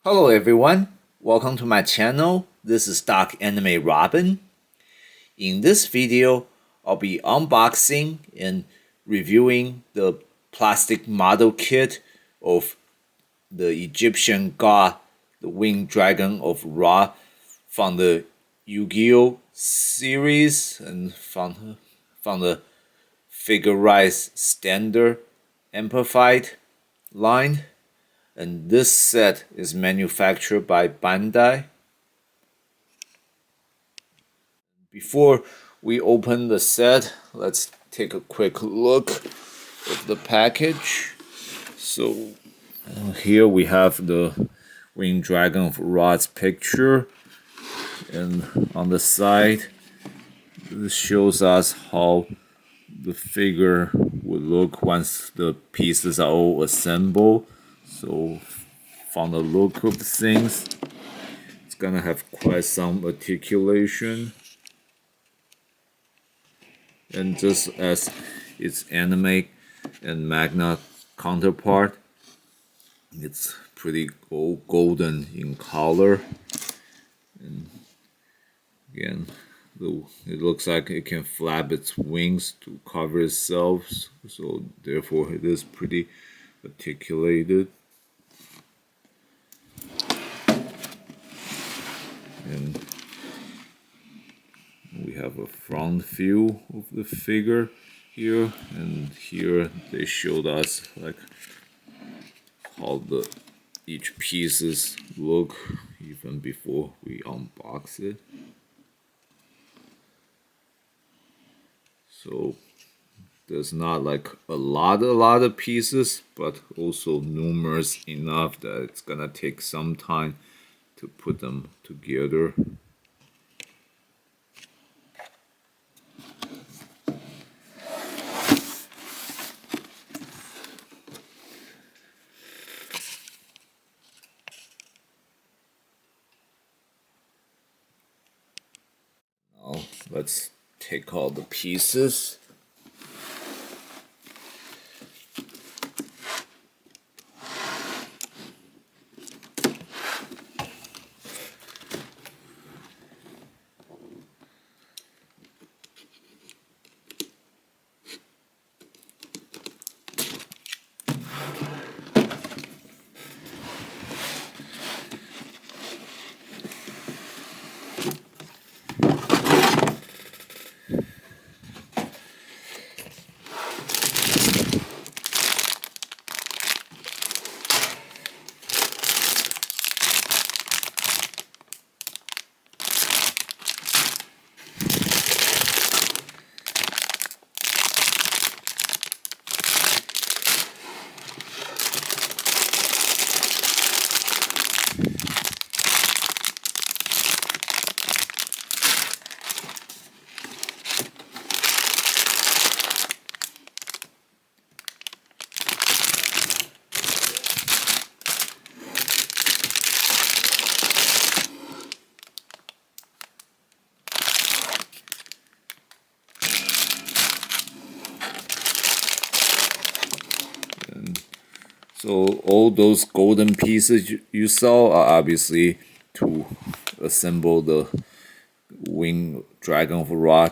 Hello everyone, welcome to my channel. This is Dark Anime Robin. In this video, I'll be unboxing and reviewing the plastic model kit of the Egyptian god, the winged dragon of Ra, from the Yu-Gi-Oh series and from the figurized standard amplified line. And this set is manufactured by Bandai. Before we open the set, let's take a quick look at the package. So here we have the Winged Dragon of Ra's picture, and on the side this shows us how the figure would look once the pieces are all assembled. So from the look of things, it's gonna have quite some articulation, and just as its anime and manga counterpart, it's pretty golden in color. And again, it looks like it can flap its wings to cover itself, so therefore it is pretty articulated. And we have a front view of the figure here, and here they showed us like how each pieces look even before we unbox it. So there's not like a lot of pieces, but also numerous enough that it's gonna take some time to put them together. Now let's take all the pieces. So all those golden pieces you saw are obviously to assemble the Winged Dragon of Ra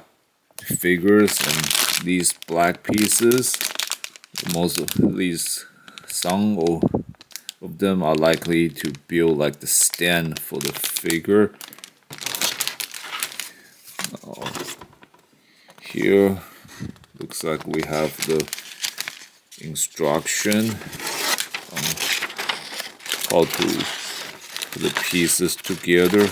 figures, and these black pieces, most of these, some of them are likely to build like the stand for the figure. Here looks like we have the instruction on how to put the pieces together.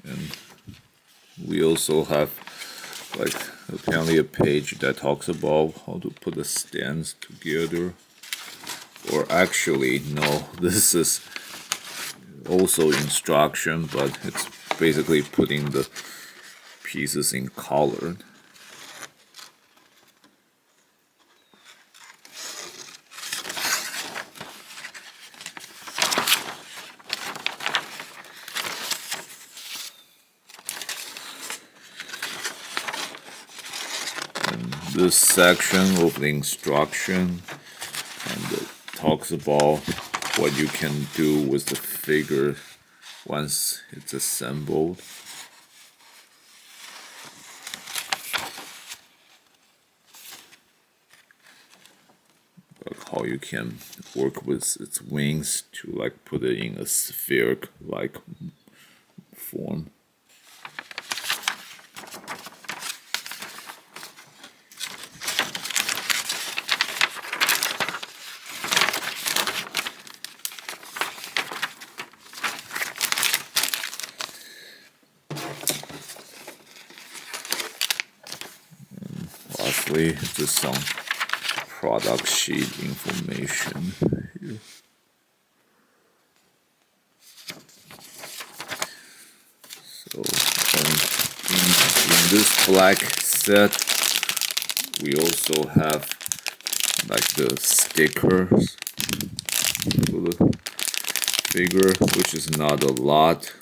And we also have like apparently a page that talks about how to put the stands together. Or actually, no, this is also instruction, but it's basically putting the pieces in color. this section of the instruction, and it talks about what you can do with the figure once it's assembled. Like how you can work with its wings to like put it in a spheric like form. Lastly, just some product sheet information here. So, in this black set, we also have like the stickers for the figure, which is not a lot,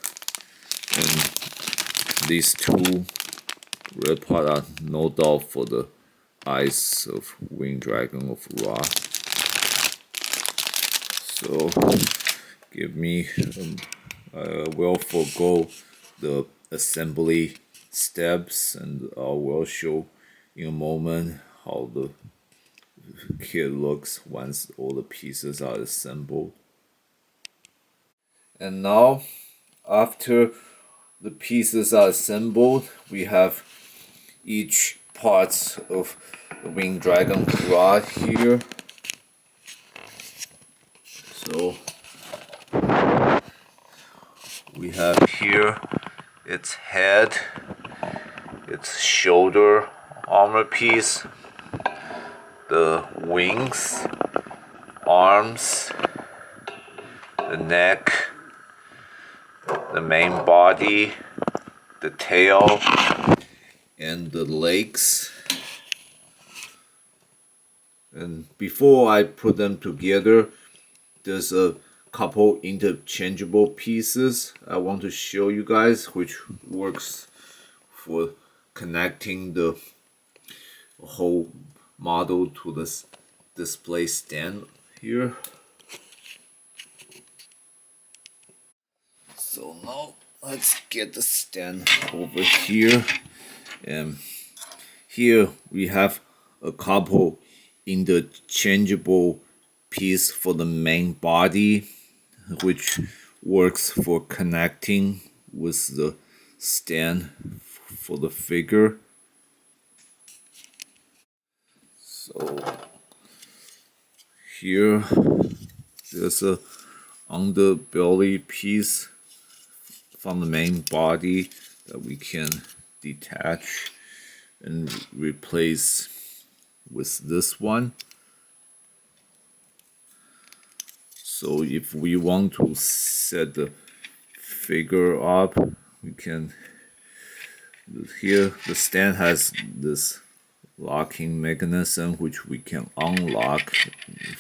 and these two red part are no doubt for the eyes of Winged Dragon of Ra. So give me I will forego the assembly steps, and I will show in a moment how the kit looks once all the pieces are assembled. And now, after the pieces are assembled, we have each parts of the Winged Dragon Ra here. So we have here its head, its shoulder armor piece, the wings, arms, the neck, the main body, the tail, and the legs. And before I put them together, there's a couple interchangeable pieces I want to show you guys, which works for connecting the whole model to this display stand here. So now let's get the stand over here, and here we have a couple interchangeable piece for the main body, which works for connecting with the stand for the figure. So here there's a underbelly piece from the main body that we can detach and replace with this one. So if we want to set the figure up, we can. Here the stand has this locking mechanism which we can unlock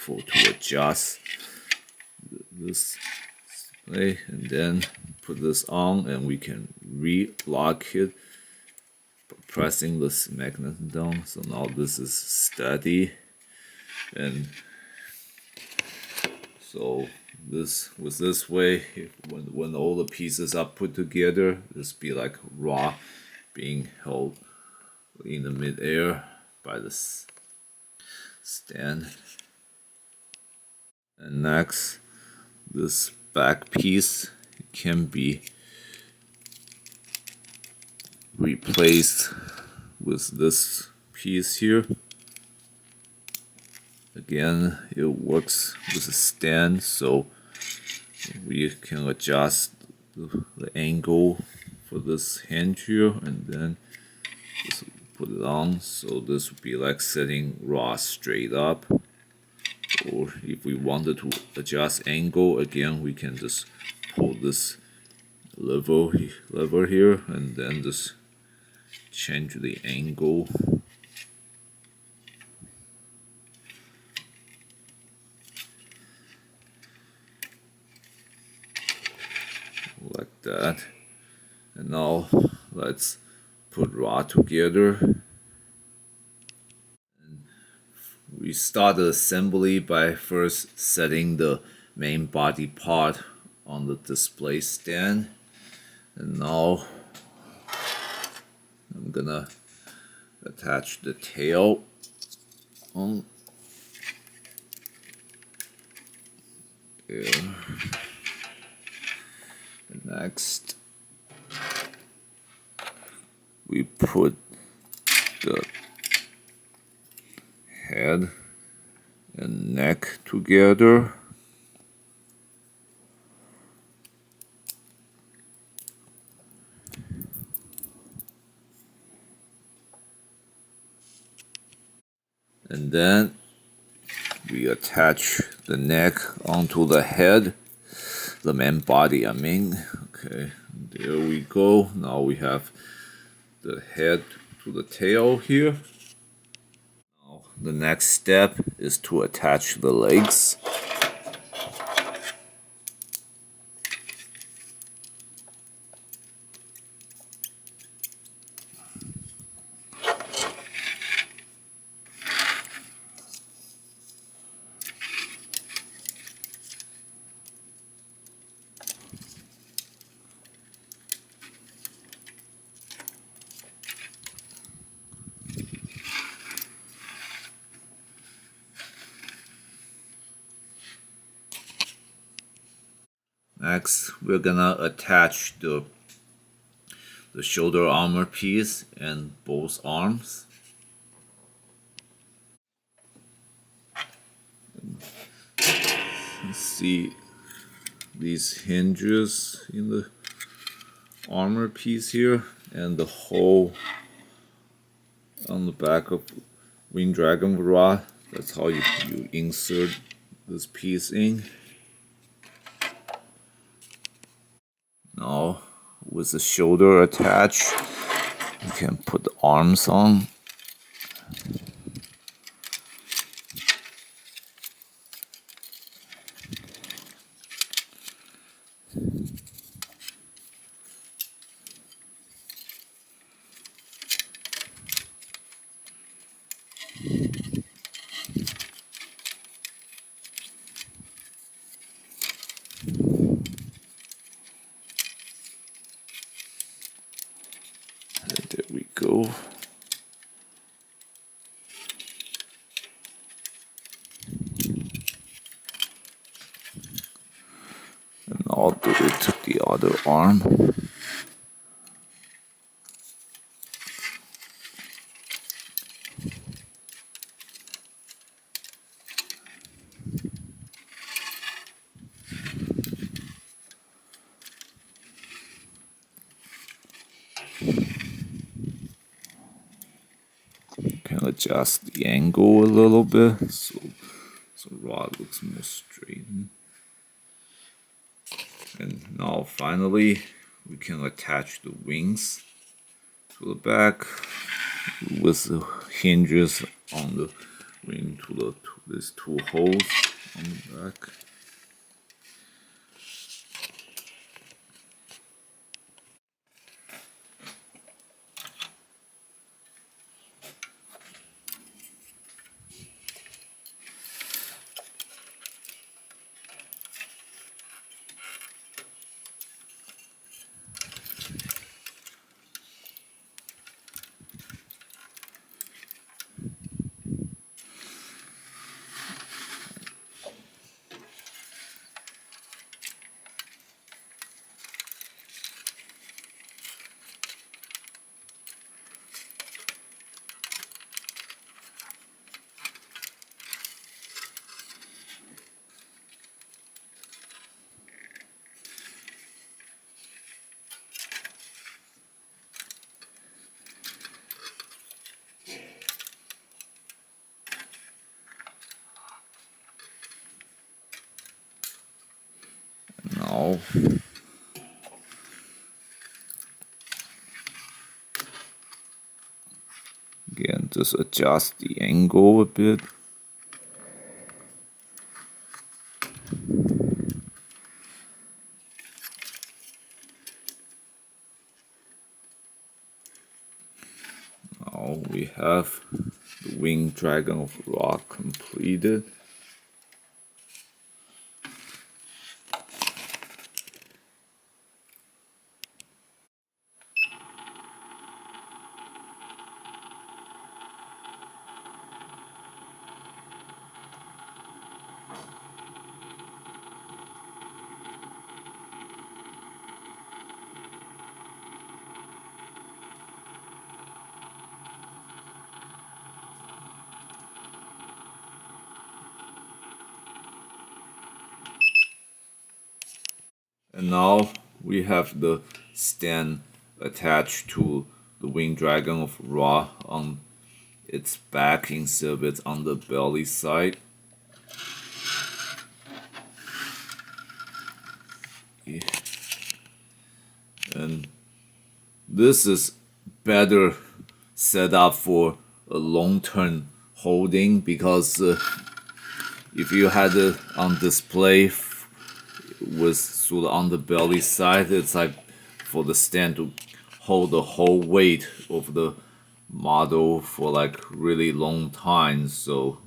to adjust this display, and then put this on, and we can re-lock it by pressing this mechanism down. So now this is steady, and so this way, when all the pieces are put together, this be like Ra being held in the mid-air by this stand. And next, this back piece can be replaced with this piece here. Again, it works with a stand, so we can adjust the angle for this hinge here, and then just put it on. So this would be like setting Ra straight up. Or if we wanted to adjust angle, again we can just pull this lever here, and then just change the angle. Like that. And now let's put Ra together. we start the assembly by first setting the main body part on the display stand. And now I'm gonna attach the tail on there. And next we put the head and neck together. And then we attach the neck onto the head, the main body, I mean. Okay, there we go. Now we have the head to the tail here. Now the next step is to attach the legs. Next, we're gonna attach the shoulder armor piece and both arms. Let's see these hinges in the armor piece here and the hole on the back of Winged Dragon rod. That's how you insert this piece in. Now, with the shoulder attached, you can put the arms on. There we go. And I'll do it to the other arm. Can adjust the angle a little bit so the rod looks more straight. And now finally we can attach the wings to the back with the hinges on the wing to these two holes on the back. Now again, just adjust the angle a bit. Now we have the Winged Dragon of Ra completed. And now we have the stand attached to the Winged Dragon of Ra on its back instead of it's on the belly side. And this is better set up for a long-term holding, because if you had it on display with sort of on the belly side, it's like for the stand to hold the whole weight of the model for like really long time. So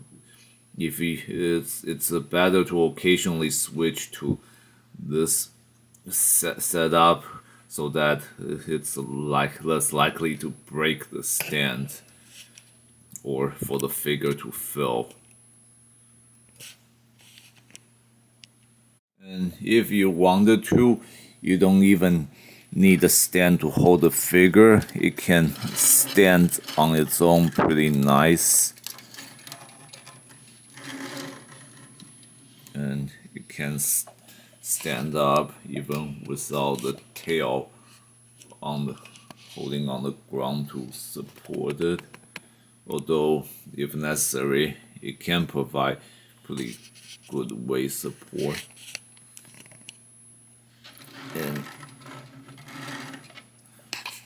if it's better to occasionally switch to this setup so that it's like less likely to break the stand or for the figure to fill. And if you wanted to, you don't even need a stand to hold the figure. It can stand on its own pretty nice. And it can stand up even without the tail holding on the ground to support it. Although, if necessary, it can provide pretty good weight support.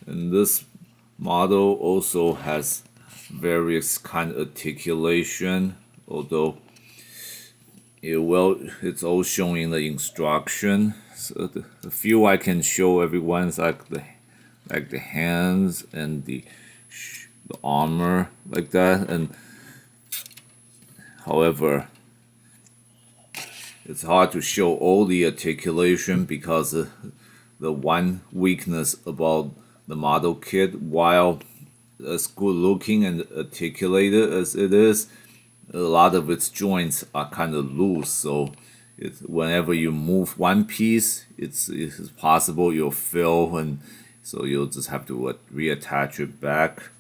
And this model also has various kind of articulation, although it's all shown in the instruction. So the few I can show everyone is like the hands and the armor like that. And however, it's hard to show all the articulation because the one weakness about the model kit, while as good looking and articulated as it is, a lot of its joints are kind of loose. So whenever you move one piece, it's possible you'll fill, and so you'll just have to reattach it back.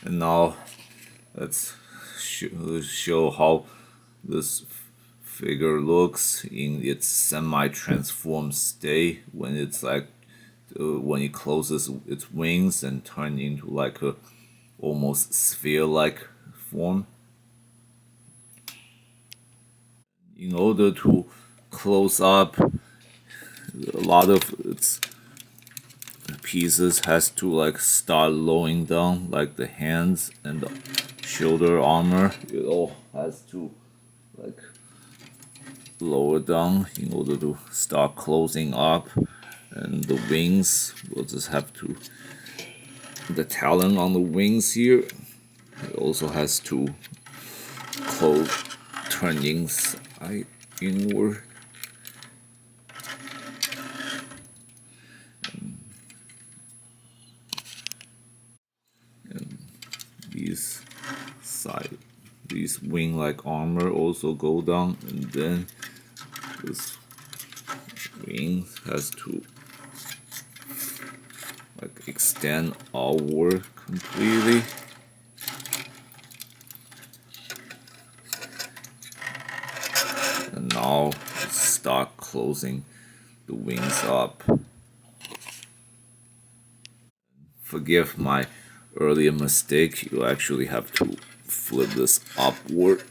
And now let's show how this figure looks in its semi-transformed state when it's like when it closes its wings and turn into like a almost sphere-like form. In order to close up, a lot of its pieces has to like start lowering down, like the hands and the shoulder armor. It all has to like lower down in order to start closing up. And the wings, we'll just have to, the talon on the wings here, it also has to close, turn inside inward. And these wing-like armor also go down, and then this wing has to like extend outward completely. And now start closing the wings up. Forgive my earlier mistake, you actually have to flip this upward.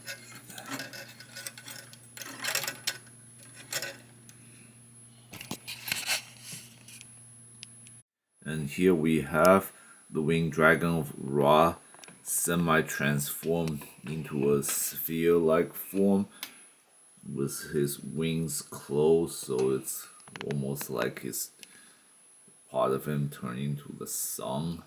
And here we have the Winged Dragon of Ra semi-transformed into a sphere-like form with his wings closed, so it's almost like his part of him turning to the sun.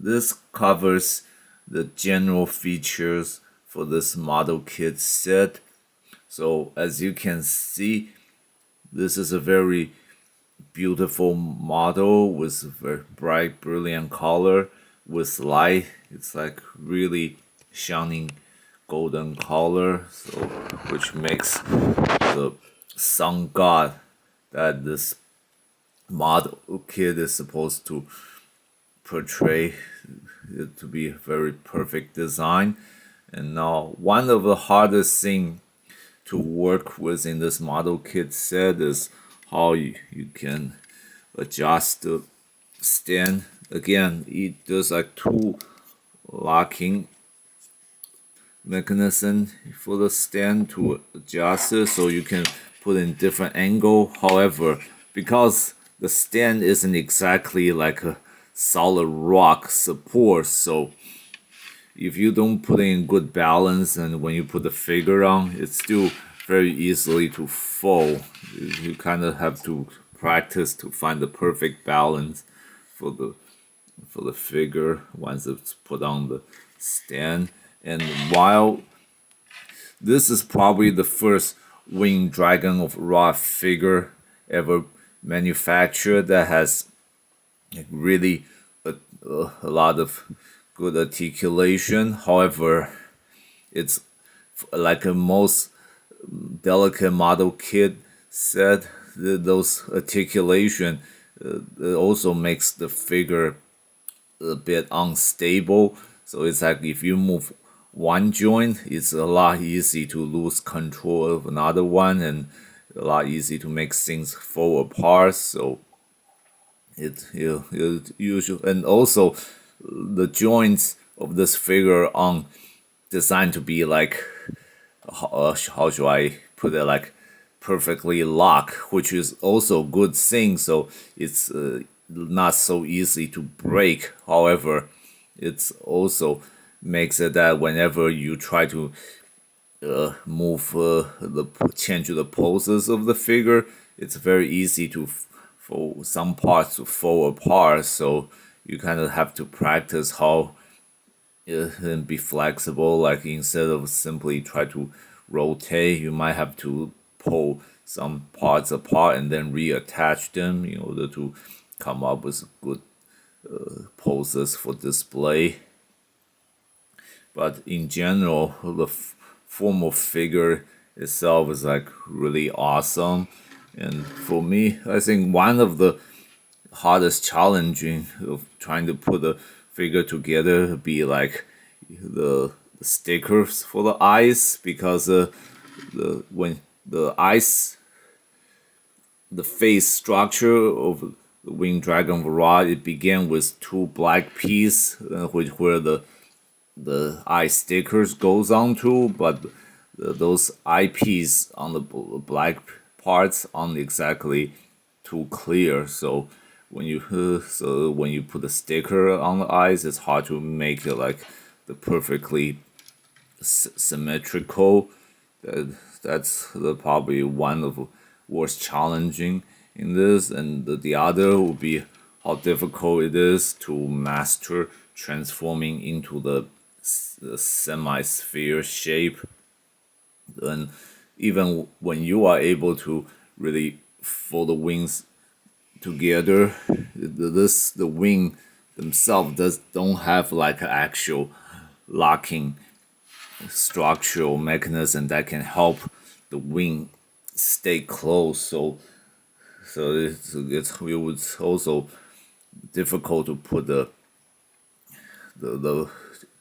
this covers the general features for this model kit set. So as you can see, this is a very beautiful model with very bright, brilliant color with light. It's like really shining golden color, so which makes the sun god that this model kit is supposed to portray it to be a very perfect design. And now one of the hardest thing to work with in this model kit set is how you can adjust the stand. Again, there's like two locking mechanism for the stand to adjust it, so you can put in different angle. However, because the stand isn't exactly like a solid rock support, so if you don't put in good balance, and when you put the figure on, it's still very easily to fall. You kind of have to practice to find the perfect balance for the figure once it's put on the stand. And while this is probably the first winged dragon of Ra figure ever manufactured that has really a lot of good articulation. However, it's like a most delicate model kit set. Those articulation also makes the figure a bit unstable. So it's like if you move one joint, it's a lot easy to lose control of another one, and a lot easy to make things fall apart. So it usually, and also the joints of this figure are designed to be like how should I put it, like perfectly locked, which is also a good thing. So it's not so easy to break. However, it's also makes it that whenever you try to move change the poses of the figure, it's very easy to for some parts to fall apart. So you kind of have to practice how and be flexible. Like instead of simply try to rotate, you might have to pull some parts apart and then reattach them in order to come up with good poses for display. But in general, the form of figure itself is like really awesome. And for me, I think one of the hardest challenging of trying to put a figure together would be like the stickers for the eyes, because when the eyes, the face structure of the winged dragon of Ra, it began with two black pieces, where the eye stickers goes onto, but those eyepieces on the black parts aren't exactly too clear. So when you put the sticker on the eyes, it's hard to make it like the perfectly symmetrical. That's probably one of the worst challenging in this. And the other would be how difficult it is to master transforming into the semi-sphere shape. And even when you are able to really fold the wings together, the wing themselves don't have like an actual locking structural mechanism that can help the wing stay close. So it was also difficult to put the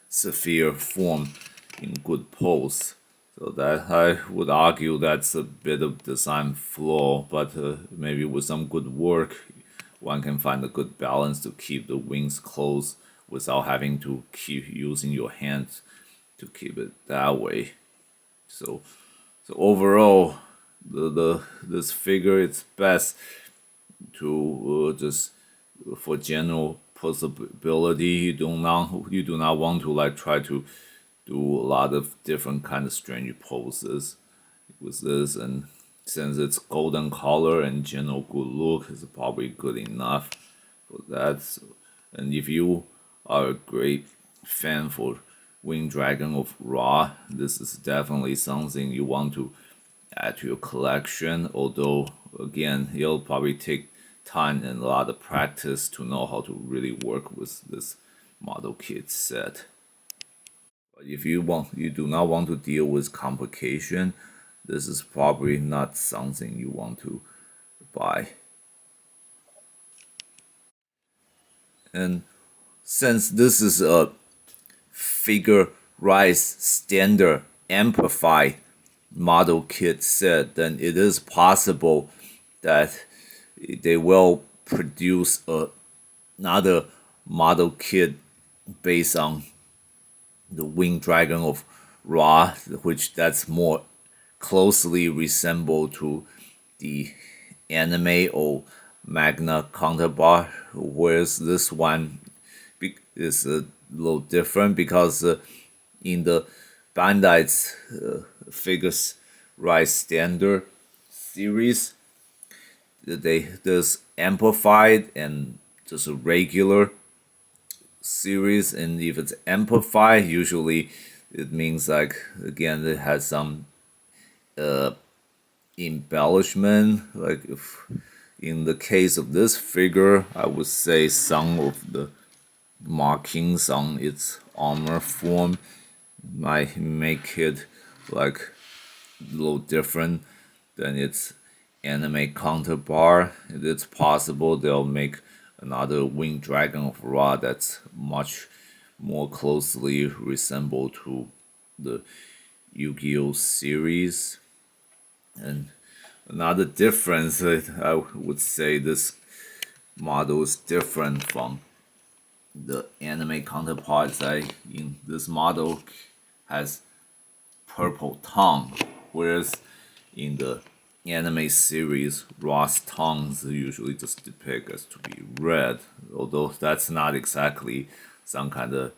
sphere form in good pose. So that I would argue that's a bit of design flaw, but maybe with some good work, one can find a good balance to keep the wings closed without having to keep using your hands to keep it that way. So overall, this figure, it's best to just for general posability. You do not want to like try to do a lot of different kind of strange poses with this, and since it's golden color and general good look is probably good enough for that. So, and if you are a great fan for Winged Dragon of Ra, this is definitely something you want to add to your collection. Although, again, it'll probably take time and a lot of practice to know how to really work with this model kit set. But if you do not want to deal with complication, this is probably not something you want to buy. And since this is a figure rise standard amplified model kit set, then it is possible that they will produce another model kit based on the Winged Dragon of Ra, which that's more closely resemble to the anime or manga counterpart, whereas this one is a little different because in the Bandai's Figures Rise Standard series, there's amplified and just a regular series, and if it's amplified, usually it means like again it has some embellishment. Like if in the case of this figure, I would say some of the markings on its armor form might make it like a little different than its anime counterpart. It's possible they'll make another Winged Dragon of Ra that's much more closely resemble to the Yu-Gi-Oh series. And another difference, I would say this model is different from the anime counterparts. In this model has purple tongue, whereas in the anime series, Ra's tongues usually just depict as to be red, although that's not exactly some kind of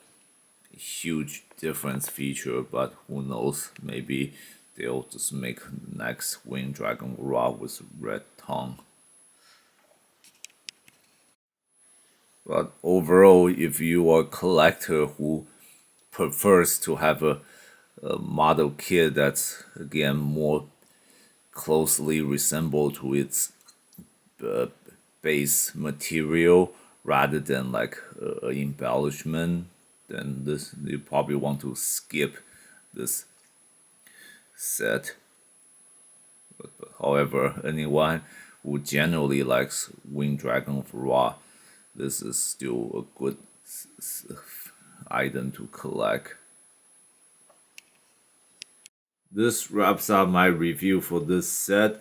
huge difference feature, but who knows, maybe they'll just make the next Winged Dragon Ra with red tongue. But overall, if you are a collector who prefers to have a model kit that's again more closely resemble to its base material rather than like embellishment, then this you probably want to skip this set. But however, anyone who generally likes Winged Dragon of Ra, this is still a good item to collect. This wraps up my review for this set.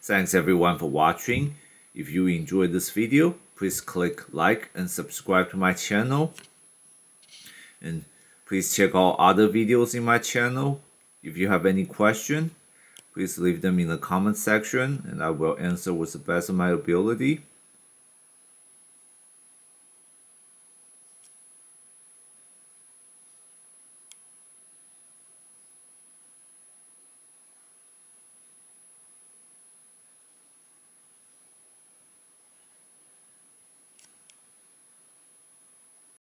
Thanks everyone for watching. If you enjoyed this video, please click like and subscribe to my channel. And please check out other videos in my channel. If you have any question, please leave them in the comment section and I will answer with the best of my ability.